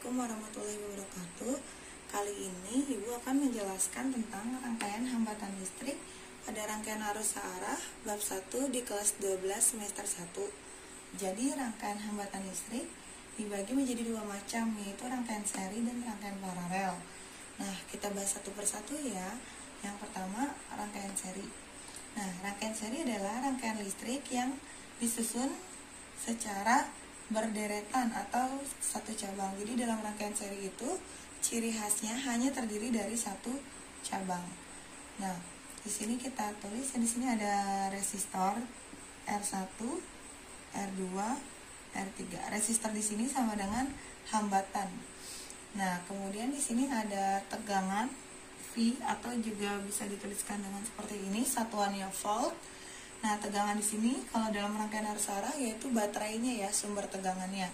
Assalamualaikum warahmatullahi wabarakatuh. Kali ini Ibu akan menjelaskan tentang rangkaian hambatan listrik pada rangkaian arus searah bab 1 di kelas 12 semester 1. Jadi rangkaian hambatan listrik dibagi menjadi dua macam, yaitu rangkaian seri dan rangkaian paralel. Nah, kita bahas satu persatu ya. Yang pertama, rangkaian seri. Nah, rangkaian seri adalah rangkaian listrik yang disusun secara berderetan atau satu cabang. Jadi dalam rangkaian seri itu ciri khasnya hanya terdiri dari satu cabang. Nah, di sini kita tulis, di sini ada resistor R1, R2, R3. Resistor di sini sama dengan hambatan. Nah, kemudian di sini ada tegangan V atau juga bisa dituliskan dengan seperti ini, satuannya volt. Nah, tegangan di sini kalau dalam rangkaian arus searah yaitu baterainya ya, sumber tegangannya.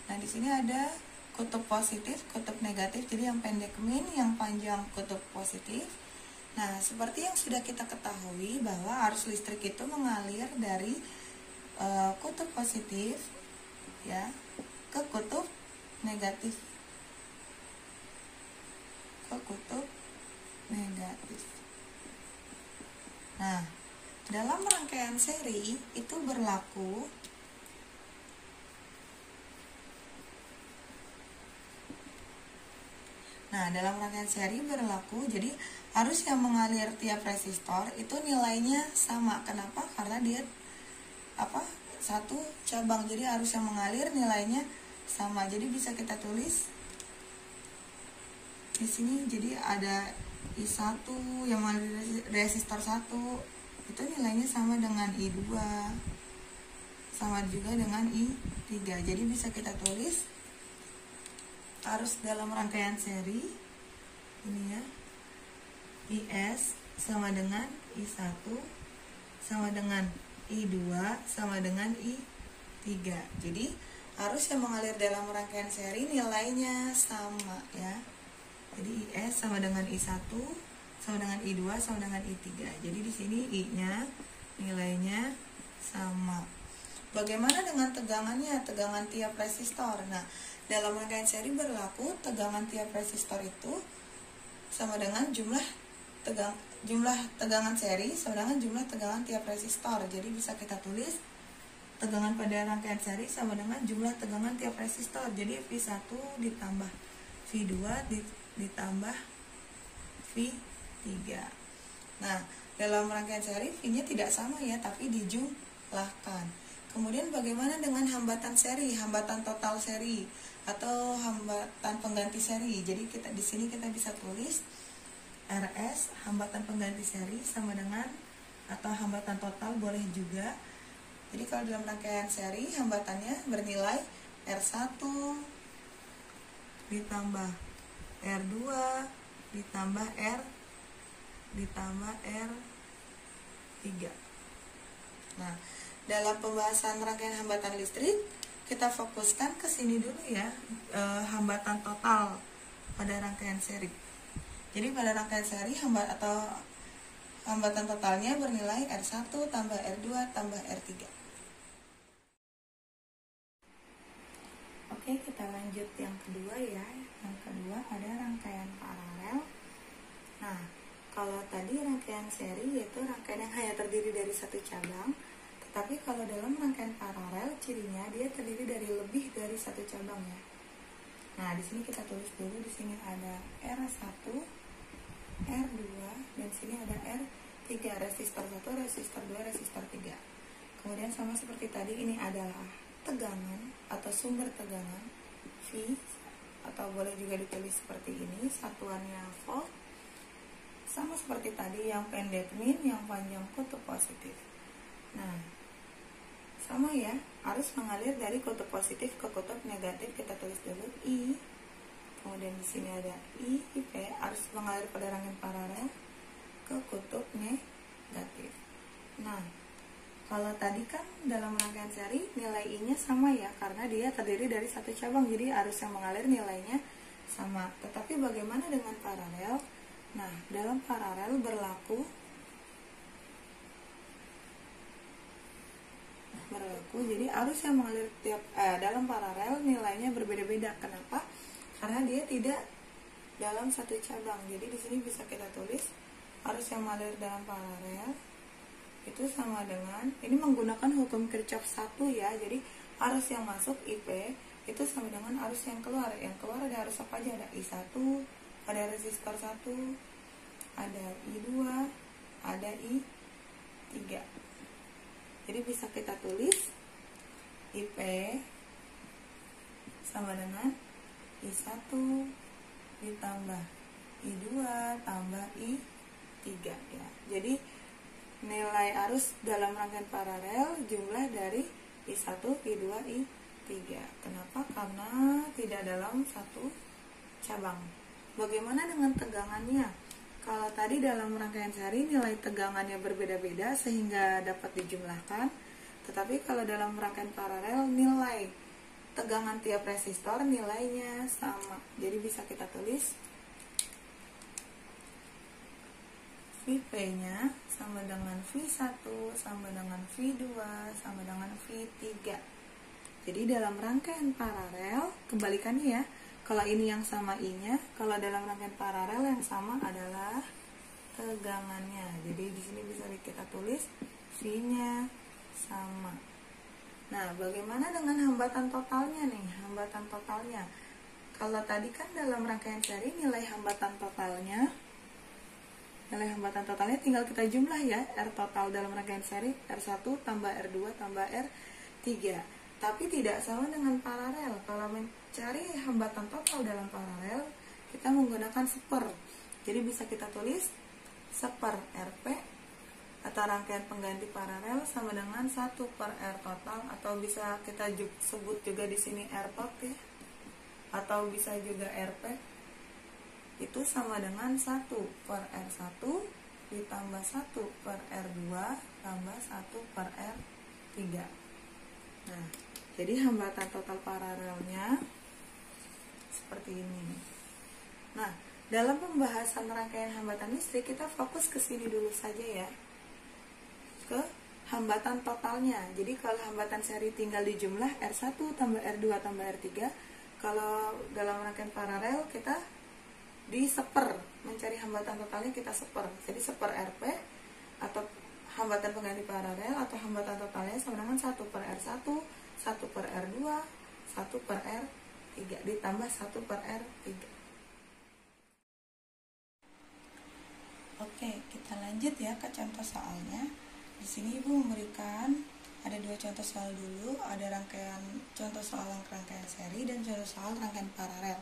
Nah, di sini ada kutub positif, kutub negatif. Jadi yang pendek min, yang panjang kutub positif. Nah, seperti yang sudah kita ketahui bahwa arus listrik itu mengalir dari kutub positif ya ke kutub negatif. Ke kutub negatif. Nah, dalam rangkaian seri itu berlaku jadi arus yang mengalir tiap resistor itu nilainya sama. Kenapa? Karena dia satu cabang. Jadi arus yang mengalir nilainya sama. Jadi bisa kita tulis di sini, jadi ada I1 yang mengalir resistor 1 itu nilainya sama dengan I2, sama juga dengan I3. Jadi bisa kita tulis arus dalam rangkaian seri ini ya, IS sama dengan I1 sama dengan I2 sama dengan I3. Jadi arus yang mengalir dalam rangkaian seri nilainya sama ya. Jadi IS sama dengan I1 sama dengan I2 sama dengan I3. Jadi di sini I-nya nilainya sama. Bagaimana dengan tegangannya? Tegangan tiap resistor. Nah, dalam rangkaian seri berlaku tegangan tiap resistor itu sama dengan jumlah tegangan seri sama dengan jumlah tegangan tiap resistor. Jadi bisa kita tulis tegangan pada rangkaian seri sama dengan jumlah tegangan tiap resistor. Jadi V1 ditambah V2 ditambah V3. Nah, dalam rangkaian seri V-nya tidak sama ya, tapi dijumlahkan. Kemudian bagaimana dengan hambatan seri, hambatan total seri atau hambatan pengganti seri? Jadi di sini kita bisa tulis RS hambatan pengganti seri sama dengan, atau hambatan total boleh juga. Jadi kalau dalam rangkaian seri hambatannya bernilai R1 ditambah R2 ditambah R ditambah R3. Nah, dalam pembahasan rangkaian hambatan listrik kita fokuskan ke sini dulu ya, hambatan total pada rangkaian seri. Jadi pada rangkaian seri hambatan totalnya bernilai R1 tambah R2 tambah R3. Oke, kita lanjut yang kedua ya. Yang kedua ada rangkaian paralel. Nah, kalau tadi rangkaian seri yaitu rangkaian yang hanya terdiri dari satu cabang, tetapi kalau dalam rangkaian paralel cirinya dia terdiri dari lebih dari satu cabang ya. Nah, di sini kita tulis dulu, di sini ada R1, R2, dan sini ada R3, resistor 1, resistor 2, resistor 3. Kemudian sama seperti tadi, ini adalah tegangan atau sumber tegangan V, atau boleh juga ditulis seperti ini, satuannya volt. Sama seperti tadi, yang pendek min, yang panjang kutub positif. Nah, sama ya, arus mengalir dari kutub positif ke kutub negatif. Kita tulis dulu I. Kemudian di sini ada I, P, arus mengalir pada rangkaian paralel ke kutub negatif. Nah, kalau tadi kan dalam rangkaian seri nilai I-nya sama ya, karena dia terdiri dari satu cabang, jadi arus yang mengalir nilainya sama. Tetapi bagaimana dengan paralel? Nah, dalam paralel berlaku, jadi arus yang mengalir dalam paralel nilainya berbeda-beda. Kenapa? karena dia tidak dalam satu cabang. Jadi di sini bisa kita tulis arus yang mengalir dalam paralel itu sama dengan, ini menggunakan hukum Kirchhoff 1 ya. Jadi arus yang masuk IP itu sama dengan arus yang keluar. Yang keluar ada arus apa aja? Ada I1, ada resistor 1, ada I2, ada I3. Jadi bisa kita tulis IP sama dengan I1 ditambah I2 tambah I3 ya. Jadi nilai arus dalam rangkaian paralel jumlah dari I1, I2, I3. Kenapa? Karena tidak dalam satu cabang. Bagaimana dengan tegangannya? Kalau tadi dalam rangkaian seri nilai tegangannya berbeda-beda sehingga dapat dijumlahkan. Tetapi kalau dalam rangkaian paralel nilai tegangan tiap resistor nilainya sama. Jadi bisa kita tulis Vp-nya sama dengan V1 sama dengan V2 sama dengan V3. Jadi dalam rangkaian paralel kebalikannya ya. Kalau ini yang sama I-nya, kalau dalam rangkaian paralel yang sama adalah tegangannya. Jadi di sini bisa kita tulis V-nya sama. Nah, bagaimana dengan hambatan totalnya nih? Hambatan totalnya. Kalau tadi kan dalam rangkaian seri nilai hambatan totalnya tinggal kita jumlah ya. R total dalam rangkaian seri R1 tambah R2 tambah R3. Tapi tidak sama dengan paralel. Kalau mencari hambatan total dalam paralel, kita menggunakan seper. Jadi bisa kita tulis seper RP atau rangkaian pengganti paralel sama dengan 1 per R total, atau bisa kita sebut juga di sini R tot ya. Atau bisa juga RP. Itu sama dengan 1 per R1 ditambah 1 per R2 tambah 1 per R3. Nah, jadi hambatan total paralelnya seperti ini. Nah, dalam pembahasan rangkaian hambatan listrik kita fokus ke sini dulu saja ya. Ke hambatan totalnya. Jadi kalau hambatan seri tinggal dijumlah R1 tambah R2 tambah R3. Kalau dalam rangkaian paralel kita di seper, mencari hambatan totalnya kita seper. Jadi seper RP atau hambatan pengganti paralel atau hambatan totalnya sama dengan 1 per R1, 1 per R2, 1 per R3 ditambah 1 per R3. Oke, kita lanjut ya ke contoh soalnya. Di sini Ibu memberikan ada 2 contoh soal dulu, ada contoh soal rangkaian seri dan contoh soal rangkaian paralel.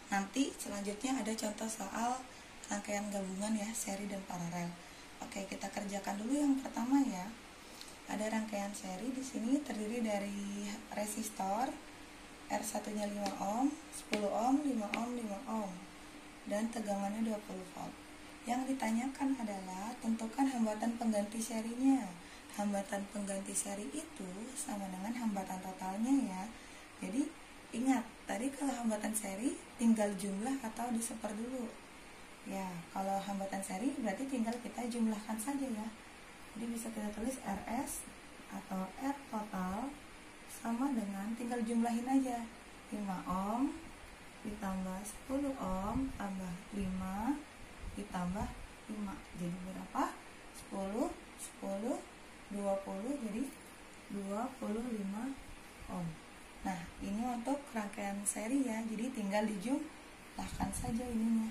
Nanti selanjutnya ada contoh soal rangkaian gabungan ya, seri dan paralel. Oke, kita kerjakan dulu yang pertama ya. Ada rangkaian seri di sini terdiri dari resistor R1-nya 5 ohm, 10 ohm, 5 ohm, 5 ohm dan tegangannya 20 volt. Yang ditanyakan adalah tentukan hambatan pengganti serinya. Hambatan pengganti seri itu sama dengan hambatan totalnya ya. Jadi ingat, tadi kalau hambatan seri tinggal jumlah atau diseper dulu. Ya, kalau hambatan seri berarti tinggal kita jumlahkan saja ya. Jadi bisa kita tulis RS atau R total sama dengan tinggal jumlahin aja. 5 ohm ditambah 10 ohm tambah 5 ditambah 5. Jadi berapa? 10, 10, 20 jadi 25 ohm. Nah, ini untuk rangkaian seri ya. Jadi tinggal dijumlahkan saja ininya.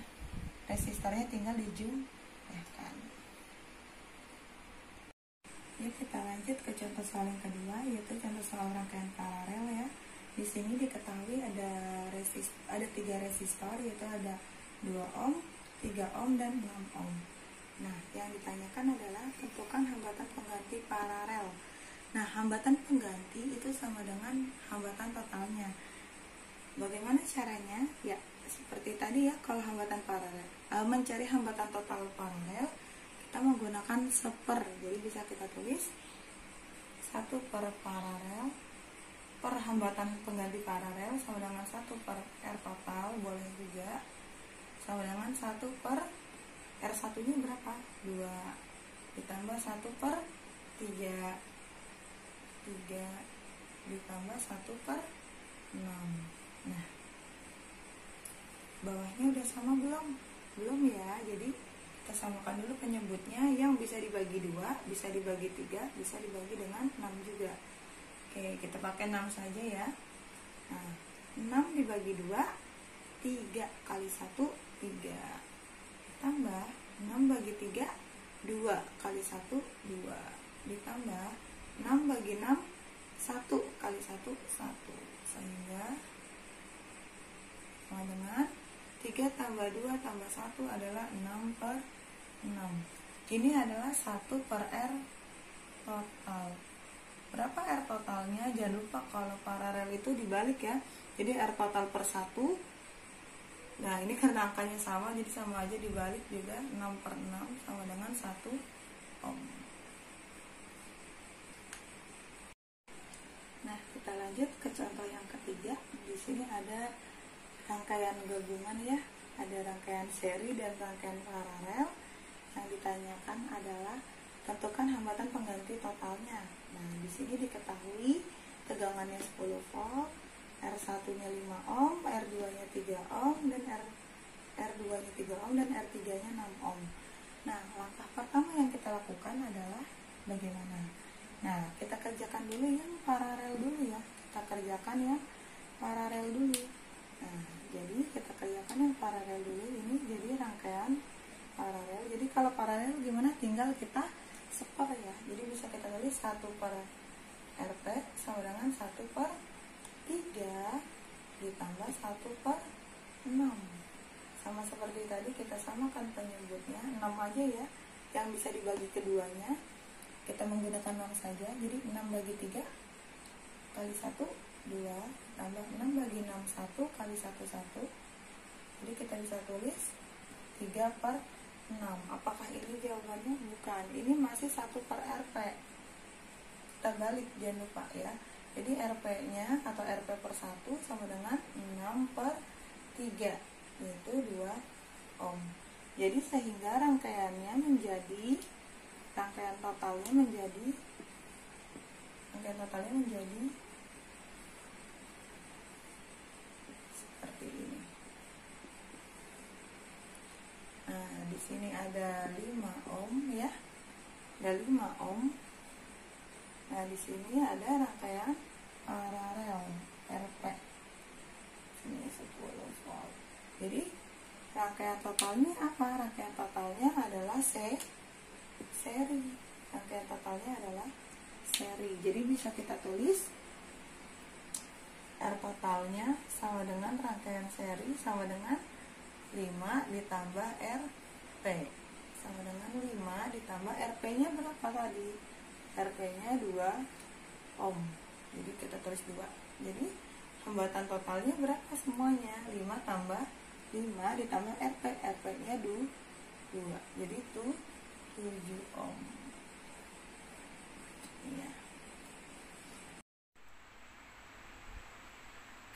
Resistornya tinggal dijumlahkan. Yuk kita lanjut ke contoh soal yang kedua, yaitu contoh soal rangkaian paralel ya. Di sini diketahui ada 3 resistor, yaitu ada 2 ohm, 3 ohm dan 6 ohm. Nah, yang ditanyakan adalah tentukan hambatan pengganti paralel. Nah, hambatan pengganti itu sama dengan hambatan totalnya. Bagaimana caranya? Ya, seperti tadi ya, kalau hambatan paralel, mencari hambatan total paralel, kita menggunakan seper. Jadi bisa kita tulis 1 per paralel per hambatan pengganti paralel sama dengan 1 per R total, boleh juga sama dengan 1 per R1 nya berapa? 2 ditambah 1 per 3 ditambah 1 per 6. Nah, bawahnya udah sama belum? Belum ya. Jadi kita samakan dulu penyebutnya yang bisa dibagi 2, bisa dibagi 3, bisa dibagi dengan 6 juga. Oke, kita pakai 6 saja ya. Nah, 6 dibagi 2, 3 kali 1, 3. Ditambah 6 bagi 3, 2 kali 1, 2. Ditambah 6 bagi 6, 1 kali 1, 1. Sehingga sama dengan 3 tambah 2 tambah 1 adalah 6/6. Ini adalah 1/R total. Berapa R totalnya? Jangan lupa kalau paralel itu dibalik ya. Jadi R total per 1. Nah, ini karena angkanya sama, jadi sama aja dibalik juga. 6/6 sama dengan 1 ohm. Nah, kita lanjut ke contoh yang ketiga. Di sini ada rangkaian gabungan ya. Ada rangkaian seri dan rangkaian paralel. Yang ditanyakan adalah tentukan hambatan pengganti totalnya. Nah, di sini diketahui tegangannya 10 volt, R1-nya 5 ohm, R2-nya 3 ohm, dan R2-nya 3 ohm, dan R3-nya 6 ohm. Nah, langkah pertama yang kita lakukan adalah bagaimana? Nah, kita kerjakan dulu yang paralel dulu ya. Kita kerjakan yang paralel dulu. Nah, jadi kita kerjakan yang paralel dulu. Ini jadi rangkaian paralel. Jadi kalau paralel gimana? Tinggal kita seper ya. Jadi bisa kita tulis 1/RP sama dengan 1/3 ditambah 1/6. Sama seperti tadi, kita samakan penyebutnya 6 aja ya. Yang bisa dibagi keduanya kita menggunakan 6 saja. Jadi 6 bagi 3 kali 1, 2, tambah 6 bagi 6, 1 kali 1, 1. Jadi kita bisa tulis 3/6. Apakah ini jawabannya? Bukan. Ini masih 1/RP. Kita balik, jangan lupa ya. Jadi RP-nya atau RP per 1 sama dengan 6/3, yaitu 2 ohm. Jadi sehingga rangkaian totalnya menjadi seperti ini. Nah, di sini ada 5 ohm ya. Ada 5 ohm. Nah, di sini ada rangkaian paralel RP. Sini 10 volt. Jadi rangkaian totalnya apa? Rangkaian totalnya adalah seri. Rangkaian totalnya adalah seri. Jadi bisa kita tulis R totalnya sama dengan rangkaian seri sama dengan 5 ditambah RP sama dengan 5 ditambah RP-nya berapa tadi? RP-nya 2 ohm. Jadi kita tulis 2. Jadi hambatan totalnya berapa semuanya? 5 tambah 5 ditambah RP. RP-nya 2. Jadi itu 7 ohm. Ya.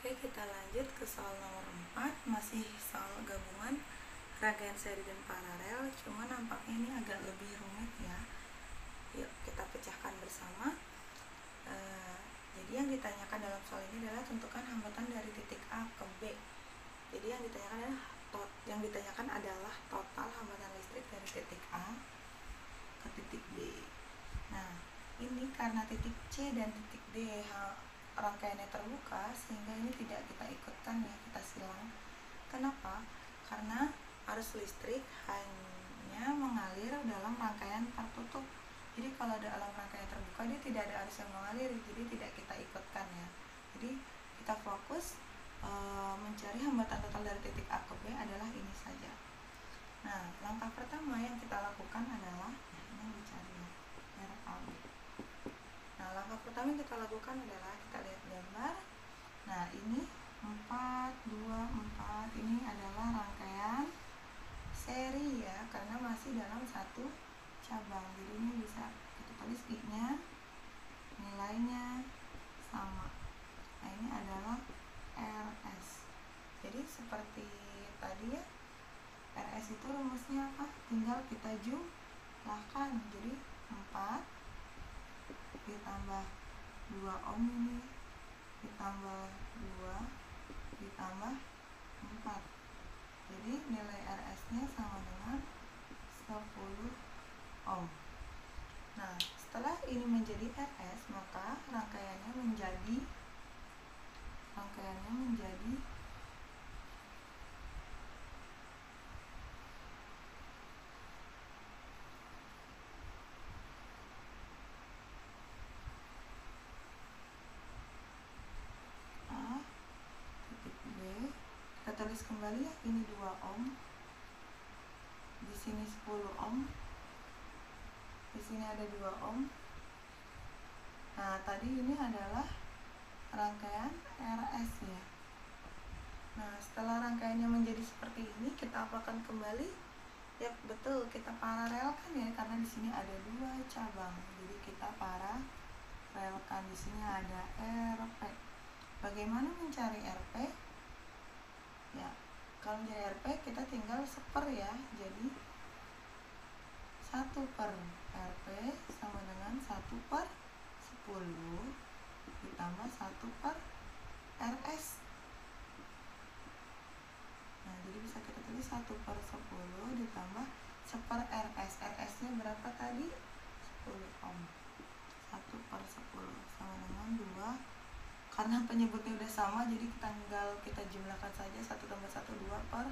Oke, kita lanjut ke soal nomor 4. Masih soal gabungan rangkaian seri dan paralel, cuma nampaknya ini agak lebih rumit ya. Yuk kita pecahkan bersama. Jadi yang ditanyakan dalam soal ini adalah tentukan hambatan dari titik A ke B. Jadi yang ditanyakan adalah total hambatan listrik dari titik A ke titik B. Nah, ini karena titik C dan titik D rangkaiannya terbuka, sehingga ini tidak kita ikutkan ya, kita silang. Kenapa? Karena arus listrik hanya mengalir dalam rangkaian tertutup. Jadi kalau ada dalam rangkaian terbuka, dia tidak ada arus yang mengalir, jadi tidak kita ikutkan ya. Jadi kita fokus mencari hambatan total dari titik A ke B adalah ini saja. Nah, langkah pertama yang kita lakukan adalah ini dicari ya, RAB. Nah, langkah pertama yang kita lakukan adalah kita lihat gambar. Nah, ini 4, 2, 4 ini adalah rangkaian seri ya, karena masih dalam satu cabang. Jadi ini bisa kita tulis I-nya, nilainya sama. Nah, ini adalah RS. Jadi seperti tadi ya, RS itu rumusnya apa? Tinggal kita jumlahkan. Jadi 4 ditambah 2 ohm ini, ditambah 2 ditambah 4 Jadi nilai RS nya sama dengan 10 ohm. Nah, setelah ini menjadi RS, maka rangkaiannya menjadi A titik B. Kita tulis kembali ya, ini 2 ohm. Di sini 10 ohm. Di sini ada 2 ohm. Nah, tadi ini adalah rangkaian RS ya. Nah, setelah rangkaiannya menjadi seperti ini, kita apakan kembali. Ya, betul, kita paralelkan ya, karena di sini ada 2 cabang. Jadi kita paralelkan. Di sini ada RP. Bagaimana mencari RP? Ya, kalau mencari RP kita tinggal seper ya. Jadi 1 per RP sama dengan 1 per 10 ditambah 1 per RS. Nah, jadi bisa kita tulis 1 per 10 ditambah 1 per RS. RS nya berapa tadi? 10 ohm. 1 per 10 sama dengan 2. Karena penyebutnya udah sama, jadi tinggal kita jumlahkan saja. 1 tambah 1, 2 per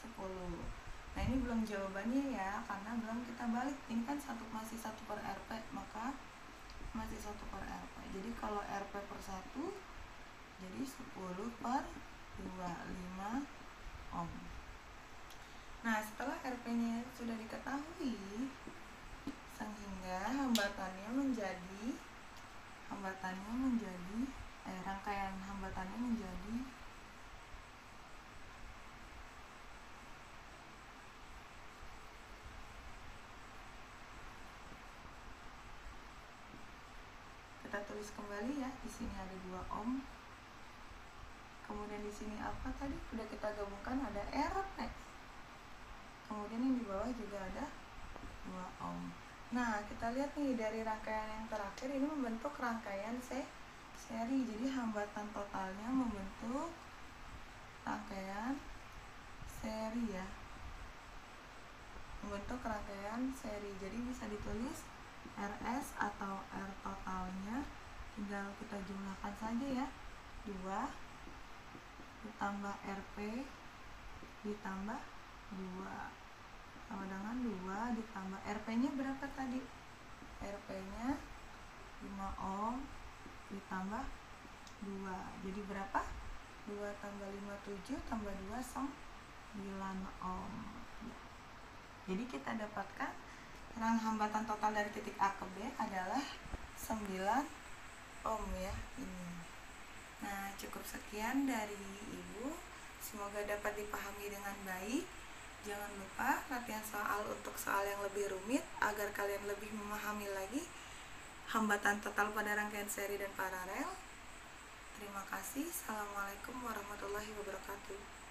10. Nah, ini belum jawabannya ya, karena belum kita balik. Ini kan masih 1 per RP, maka masih 1 per RP. Jadi kalau RP per 1, jadi 10 per 25 ohm. Nah, setelah RP nya sudah diketahui, sehingga rangkaian hambatannya menjadi kita tulis kembali ya. Di sini ada 2 ohm. Kemudian di sini apa tadi? Sudah kita gabungkan, ada RP. Kemudian yang di bawah juga ada 2 ohm. Nah, kita lihat nih dari rangkaian yang terakhir ini membentuk rangkaian seri. Jadi hambatan totalnya membentuk rangkaian seri ya. Membentuk rangkaian seri. Jadi bisa ditulis RS atau R totalnya tinggal kita jumlahkan saja ya. 2 ditambah RP ditambah 2 sama dengan 2 ditambah RP nya berapa tadi? RP nya 5 ohm ditambah 2, jadi berapa? 2 tambah 5, 7 tambah 2, 9 ohm. Jadi kita dapatkan hambatan total dari titik A ke B adalah 9 ohm ya ini. Nah, cukup sekian dari Ibu. Semoga dapat dipahami dengan baik. Jangan lupa latihan soal untuk soal yang lebih rumit agar kalian lebih memahami lagi hambatan total pada rangkaian seri dan paralel. Terima kasih. Assalamualaikum warahmatullahi wabarakatuh.